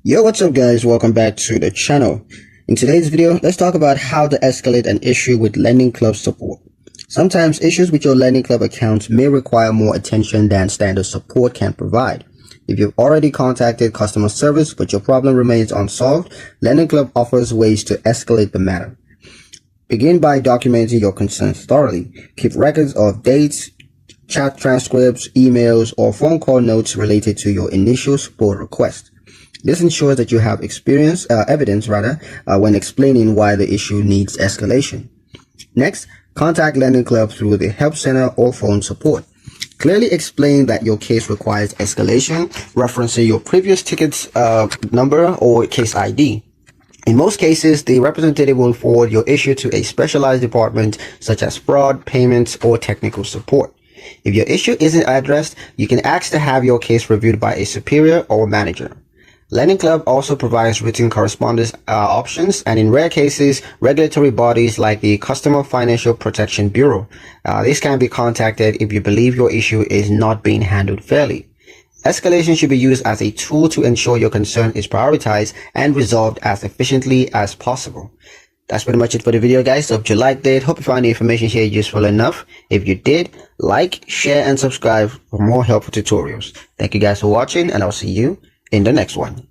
Yo, what's up guys? Welcome back to the channel. In today's video, let's talk about how to escalate an issue with Lendingclub support. Sometimes issues with your Lendingclub account may require more attention than standard support can provide. If you've already contacted customer service but your problem remains unsolved, Lendingclub offers ways to escalate the matter. Begin by documenting your concerns thoroughly. Keep records of dates, chat transcripts, emails, or phone call notes related to your initial support request. This ensures that you have evidence when explaining why the issue needs escalation. Next, contact Lendingclub through the help center or phone support. Clearly explain that your case requires escalation, referencing your previous ticket's number or case ID. In most cases, the representative will forward your issue to a specialized department such as fraud, payments, or technical support. If your issue isn't addressed, you can ask to have your case reviewed by a superior or manager. Lendingclub also provides written correspondence options, and in rare cases, regulatory bodies like the Customer Financial Protection Bureau. These can be contacted if you believe your issue is not being handled fairly. Escalation should be used as a tool to ensure your concern is prioritized and resolved as efficiently as possible. That's pretty much it for the video, guys. So hope you liked it. Hope you found the information here useful enough. If you did, like, share, and subscribe for more helpful tutorials. Thank you guys for watching, and I'll see you in the next one.